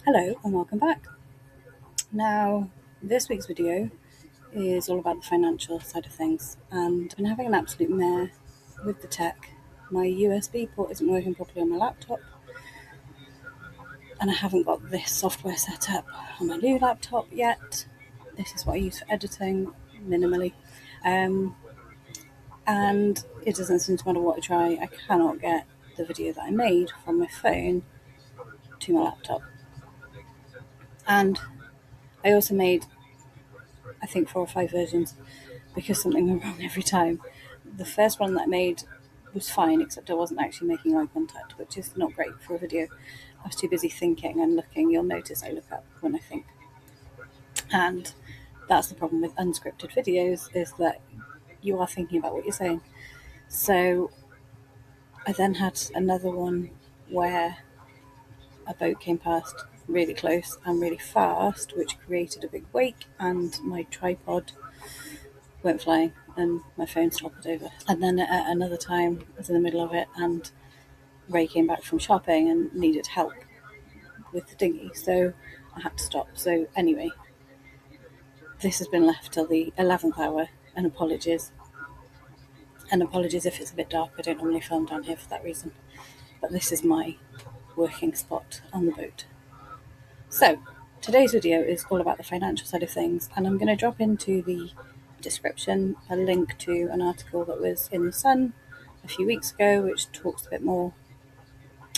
Hello and welcome back. Now, this week's video is all about the financial side of things, and I've been having an absolute mare with the tech. My USB port isn't working properly on my laptop, and I haven't got this software set up on my new laptop yet. This is what I use for editing minimally, and it doesn't seem to matter what I try, I cannot get the video that I made from my phone to my laptop. And I also made, I think, 4 or 5 versions because something went wrong every time. The first one that I made was fine, except I wasn't actually making eye contact, which is not great for a video. I was too busy thinking and looking. You'll notice I look up when I think. And that's the problem with unscripted videos, is that you are thinking about what you're saying. So I then had another one where a boat came past really close and really fast, which created a big wake, and my tripod went flying and my phone toppled over. And then at another time, I was in the middle of it, and Ray came back from shopping and needed help with the dinghy, so I had to stop. So anyway, this has been left till the 11th hour, and apologies. And apologies if it's a bit dark. I don't normally film down here for that reason. But this is my working spot on the boat. So today's video is all about the financial side of things, and I'm going to drop into the description a link to an article that was in The Sun a few weeks ago, which talks a bit more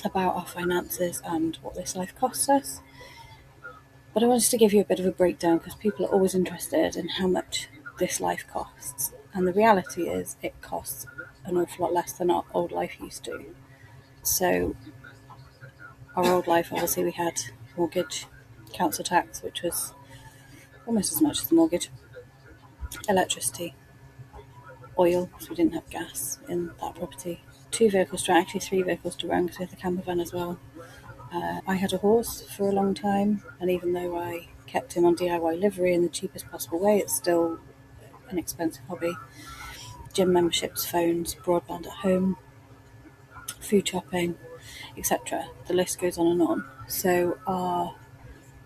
about our finances and what this life costs us. But I wanted to give you a bit of a breakdown because people are always interested in how much this life costs. And the reality is it costs an awful lot less than our old life used to. So our old life, obviously, we had mortgage, council tax, which was almost as much as the mortgage, electricity, oil, because we didn't have gas in that property, 3 vehicles to run because we had the camper van as well. I had a horse for a long time, and even though I kept him on DIY livery in the cheapest possible way, it's still an expensive hobby. Gym memberships, phones, broadband at home, food shopping, etc. The list goes on and on. So our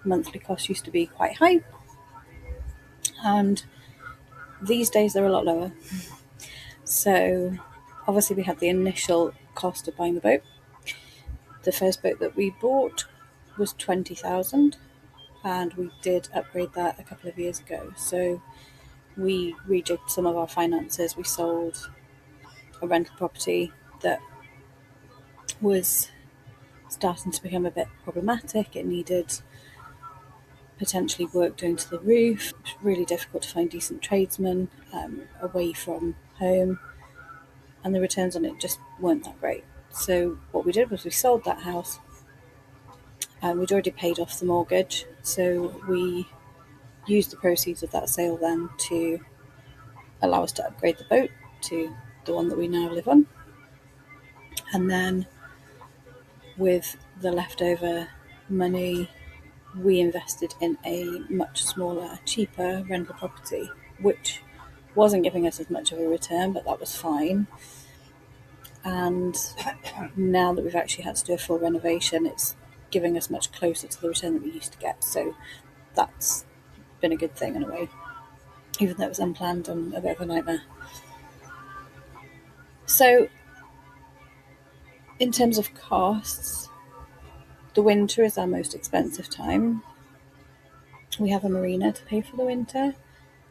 monthly costs used to be quite high, and these days they're a lot lower. So obviously we had the initial cost of buying the boat. The first boat that we bought was 20,000, and we did upgrade that a couple of years ago. So we rejigged some of our finances. We sold a rental property that was starting to become a bit problematic. It needed potentially work doing to the roof. It was really difficult to find decent tradesmen away from home, and the returns on it just weren't that great. So what we did was we sold that house, and we'd already paid off the mortgage, so we used the proceeds of that sale then to allow us to upgrade the boat to the one that we now live on. And then with the leftover money, we invested in a much smaller, cheaper rental property, which wasn't giving us as much of a return, but that was fine. And now that we've actually had to do a full renovation, it's giving us much closer to the return that we used to get. So that's been a good thing in a way, even though it was unplanned and a bit of a nightmare. So in terms of costs, the winter is our most expensive time. We have a marina to pay for the winter.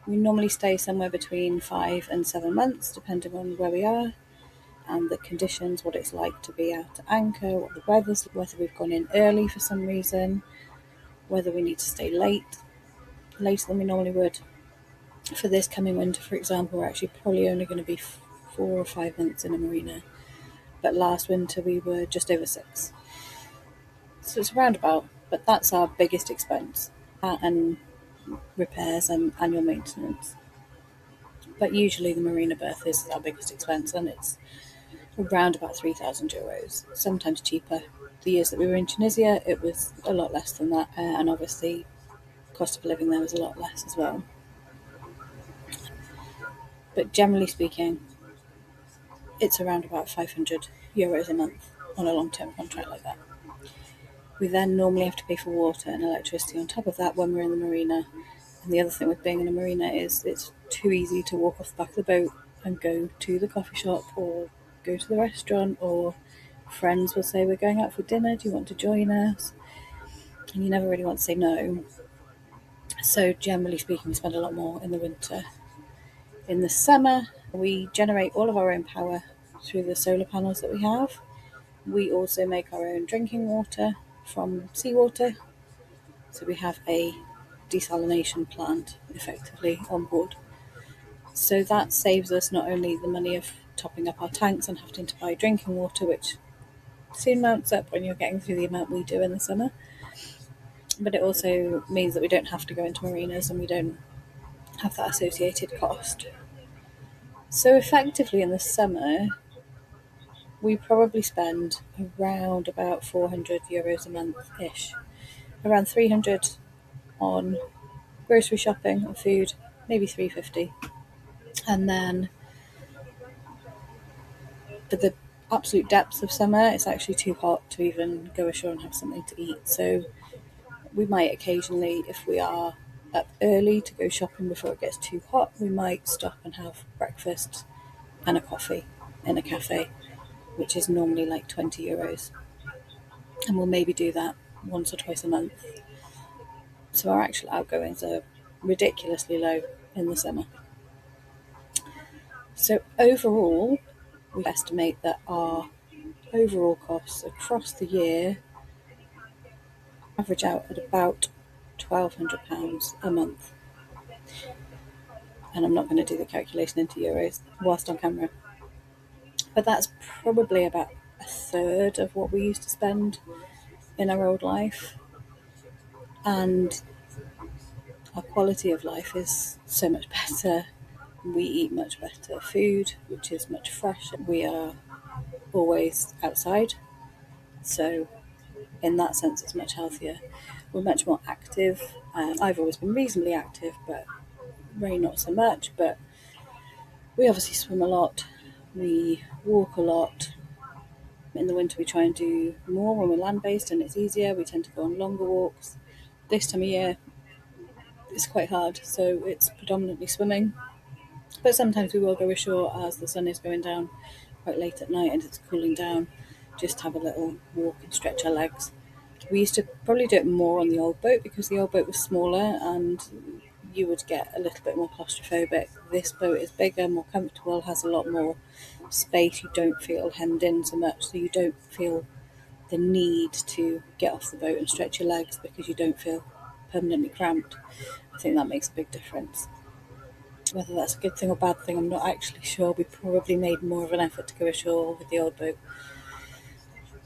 We normally stay somewhere between 5 and 7 months, depending on where we are and the conditions, what it's like to be out at anchor, what the weather's, whether we've gone in early for some reason, whether we need to stay later than we normally would. For this coming winter, for example, we're actually probably only going to be 4 or 5 months in a marina. But last winter we were just over 6. So it's roundabout, but that's our biggest expense, and repairs and annual maintenance. But usually the marina berth is our biggest expense, and it's around about €3,000, sometimes cheaper. The years that we were in Tunisia, it was a lot less than that, and obviously cost of living there was a lot less as well. But generally speaking, it's around about €500 a month on a long-term contract like that. We then normally have to pay for water and electricity on top of that when we're in the marina. And the other thing with being in a marina is it's too easy to walk off the back of the boat and go to the coffee shop or go to the restaurant, or friends will say, we're going out for dinner, do you want to join us? And you never really want to say no. So generally speaking, we spend a lot more in the winter. In the summer, we generate all of our own power through the solar panels that we have. We also make our own drinking water from seawater. So we have a desalination plant effectively on board. So that saves us not only the money of topping up our tanks and having to buy drinking water, which soon mounts up when you're getting through the amount we do in the summer, but it also means that we don't have to go into marinas and we don't have that associated cost. So effectively in the summer, we probably spend around about €400 a month-ish, around 300 on grocery shopping and food, maybe 350. And then for the absolute depths of summer, it's actually too hot to even go ashore and have something to eat. So we might occasionally, if we are up early to go shopping before it gets too hot, we might stop and have breakfast and a coffee in a cafe, which is normally like €20. And we'll maybe do that once or twice a month. So our actual outgoings are ridiculously low in the summer. So overall, we estimate that our overall costs across the year average out at about £1,200 a month. And I'm not going to do the calculation into euros whilst on camera. But that's probably about a third of what we used to spend in our old life. And our quality of life is so much better. We eat much better food, which is much fresher. We are always outside. So in that sense, it's much healthier. We're much more active. I've always been reasonably active, but Ray not so much. But we obviously swim a lot. We walk a lot. In the winter, we try and do more when we're land-based and it's easier. We tend to go on longer walks. This time of year, it's quite hard, so it's predominantly swimming. But sometimes we will go ashore as the sun is going down quite late at night and it's cooling down, just have a little walk and stretch our legs. We used to probably do it more on the old boat because the old boat was smaller and you would get a little bit more claustrophobic. This boat is bigger, more comfortable, has a lot more space. You don't feel hemmed in so much, so you don't feel the need to get off the boat and stretch your legs because you don't feel permanently cramped. I think that makes a big difference. Whether that's a good thing or bad thing, I'm not actually sure. We probably made more of an effort to go ashore with the old boat,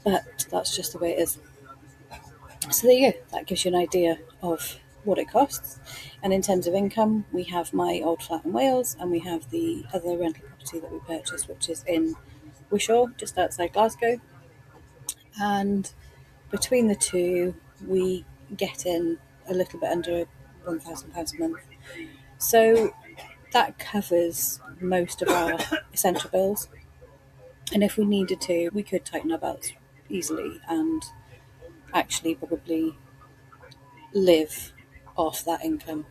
but that's just the way it is. So there you go. That gives you an idea of what it costs. And in terms of income, we have my old flat in Wales and we have the other rental property that we purchased, which is in Wishaw, just outside Glasgow. And between the two, we get in a little bit under £1,000 a month. So that covers most of our essential bills. And if we needed to, we could tighten our belts easily and actually probably live off that income.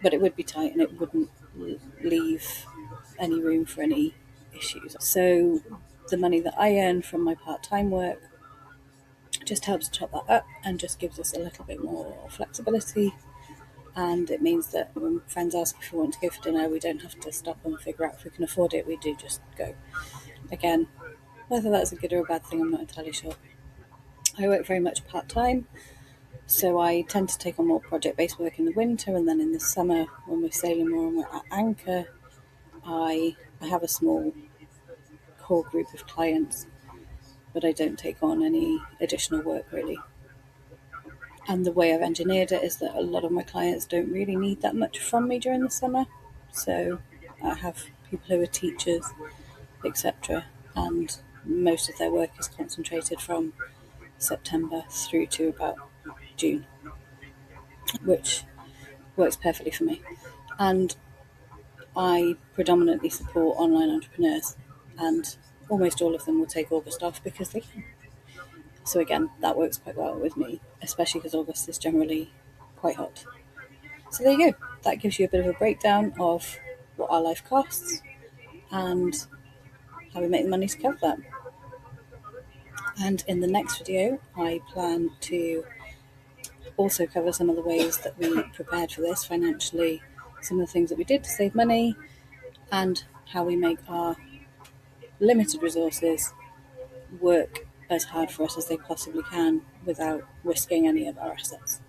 But it would be tight and it wouldn't leave any room for any issues. So the money that I earn from my part-time work just helps top that up and just gives us a little bit more flexibility. And it means that when friends ask if we want to go for dinner, we don't have to stop and figure out if we can afford it. We do just go. Again, whether that's a good or a bad thing, I'm not entirely sure. I work very much part-time, so I tend to take on more project-based work in the winter, and then in the summer, when we're sailing more and we're at anchor, I have a small core group of clients, but I don't take on any additional work really. And the way I've engineered it is that a lot of my clients don't really need that much from me during the summer. So I have people who are teachers, etc. And most of their work is concentrated from September through to about June, which works perfectly for me. And I predominantly support online entrepreneurs, and almost all of them will take August off because they can. So again, that works quite well with me, especially because August is generally quite hot. So there you go. That gives you a bit of a breakdown of what our life costs and how we make the money to cover that. And in the next video, I plan to also cover some of the ways that we prepared for this financially, some of the things that we did to save money, and how we make our limited resources work as hard for us as they possibly can without risking any of our assets.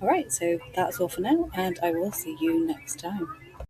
Alright, so that's all for now, and I will see you next time.